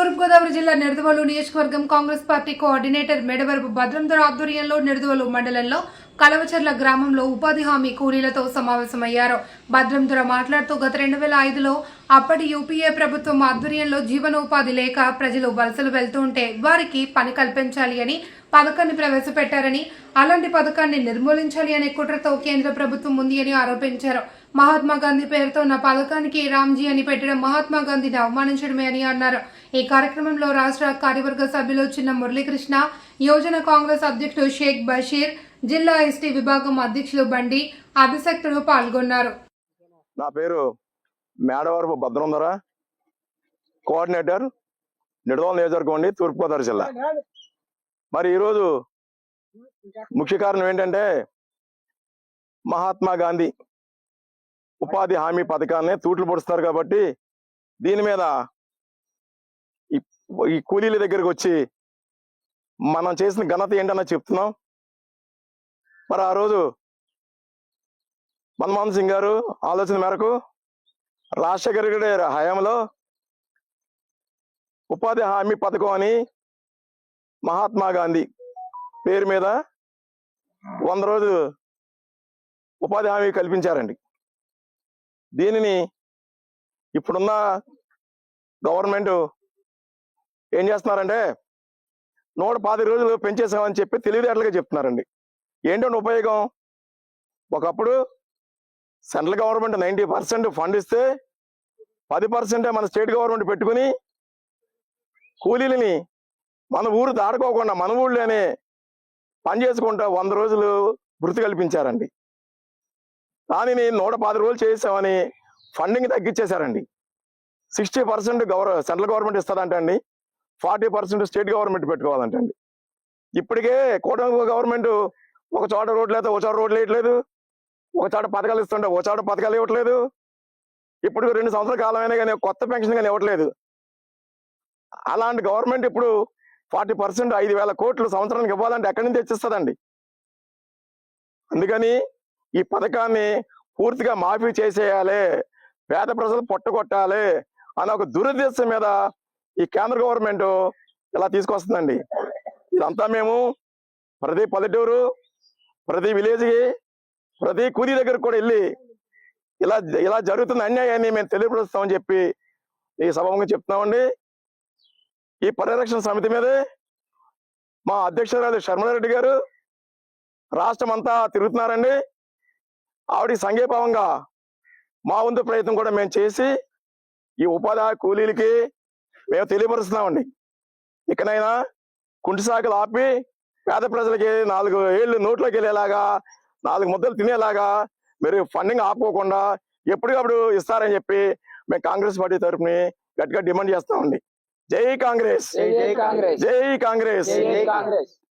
తూర్పుగోదావరి జిల్లా నిడదవోలు నియోజకవర్గం Congress party coordinator Medavarapu భద్రంధర ఆధ్వర్యంలో నిడదవోలు మండలంలో కలవచర్ల గ్రామంలో ఉపాధి హామీ కూలీలతో సమావేశమయ్యారు. భద్రంధర మాట్లాడుతూ గత 2005లో అప్పటి యూపీఏ ప్రభుత్వం ఆధ్వర్యంలో జీవనోపాధి లేక ప్రజలు వలసలు వెళ్తుంటే వారికి పని కల్పించాలి అని పథకాన్ని ప్రవేశపెట్టారని, అలాంటి పథకాన్ని నిర్మూలించాలి అనే కుట్రతో కేంద్ర ప్రభుత్వం ఉంది అని ఆరోపించారు. మహాత్మా గాంధీ పేరుతో ఉన్న పథకానికి రామ్జీ అని పెట్టడం మహాత్మా గాంధీని అవమానించడమే అని అన్నారు. ఈ కార్యక్రమంలో రాష్ట్ర కార్యవర్గ సభ్యులు చిన్న మురళీకృష్ణ, యోజన కాంగ్రెస్ అధ్యక్షుడు షేక్ బషీర్, జిల్లా ఎస్టీ విభాగం అధ్యక్షులు బండి అభిషక్తులు పాల్గొన్నారు. నా పేరు మేడవరపు భద్రంధర, కోఆర్డినేటర్ నిడదవోలు నియోజకవర్గం, తూర్పుగోదావరి జిల్లా. మరి ఈరోజు ముఖ్య కారణం ఏంటంటే మహాత్మా గాంధీ ఉపాధి హామీ పథకాన్ని తూట్లు పొడుస్తారు కాబట్టి దీని మీద ఈ కూలీల దగ్గరకు వచ్చి మనం చేసిన ఘనత ఏంటన్నా చెప్తున్నాం. మరి ఆ రోజు మన్మోహన్ సింగ్ గారు ఆలోచన మేరకు రాజశేఖర గారి హయాంలో ఉపాధి హామీ పథకం అని మహాత్మా గాంధీ పేరు మీద 100 రోజులు ఉపాధి హామీ కల్పించారండి. దీనిని ఇప్పుడున్న గవర్నమెంట్ ఏం చేస్తున్నారంటే 115 రోజులు పెంచేసామని చెప్పి తెలివితేటలుగా చెప్తున్నారండి. ఏంటంటే ఉపయోగం, ఒకప్పుడు సెంట్రల్ గవర్నమెంట్ 90% ఫండ్ ఇస్తే 10% మన స్టేట్ గవర్నమెంట్ పెట్టుకుని కూలీలని మన ఊరు దాడుకోకుండా మన ఊళ్ళోనే పని చేసుకుంటా 100 రోజులు వృత్తి కల్పించారండి. దానిని 110 రోజులు చేసామని ఫండింగ్ తగ్గించేశారండి. 60% సెంట్రల్ గవర్నమెంట్ ఇస్తుందంటండి, 40% స్టేట్ గవర్నమెంట్ పెట్టుకోవాలంటండి. ఇప్పటికే కూటమి గవర్నమెంట్ ఒక చోట రోడ్లు అయితే ఒక చోట రోడ్లు వేయట్లేదు, ఒక చోట పథకాలు ఇస్తుంటే ఒక చోట పథకాలు ఇవ్వట్లేదు. ఇప్పుడు 2 సంవత్సరాల కాలమైనా కానీ కొత్త పెన్షన్ కానీ ఇవ్వట్లేదు. అలాంటి గవర్నమెంట్ ఇప్పుడు 40% 5,000 కోట్లు సంవత్సరానికి ఇవ్వాలంటే ఎక్కడి నుంచి తెచ్చిస్తుందండి. అందుకని ఈ పథకాన్ని పూర్తిగా మాఫీ చేసేయాలి, పేద ప్రజలు పొట్టగొట్టాలి అనే ఒక దురుద్దేశం మీద ఈ కేంద్ర గవర్నమెంట్ ఇలా తీసుకొస్తుందండి. ఇదంతా మేము ప్రతి పల్లెటూరు, ప్రతి విలేజ్కి, ప్రతి కూలీ దగ్గరకు కూడా వెళ్ళి ఇలా జరుగుతున్న అన్యాయాన్ని మేము తెలియపరుస్తామని చెప్పి ఈ సభంగా చెప్తున్నామండి. ఈ పరిరక్షణ సమితి మీదే మా అధ్యక్షురాలు శర్మలారెడ్డి గారు రాష్ట్రం అంతా తిరుగుతున్నారండి. ఆవిడకి సంఘీభావంగా మా వంతు ప్రయత్నం కూడా మేము చేసి ఈ ఉపాధి కూలీలకి మేము తెలియపరుస్తున్నామండి. ఇకనైనా కుంటి సాకులు ఆపి పేద ప్రజలకి 4 ఏళ్ళు నోట్లోకి వెళ్ళేలాగా, 4 ముద్దలు తినేలాగా మీరు ఫండింగ్ ఆపుకోకుండా ఎప్పటికప్పుడు ఇస్తారని చెప్పి మేము కాంగ్రెస్ పార్టీ తరఫున గట్టిగా డిమాండ్ చేస్తామండి. జై కాంగ్రెస్, జై కాంగ్రెస్, జై కాంగ్రెస్.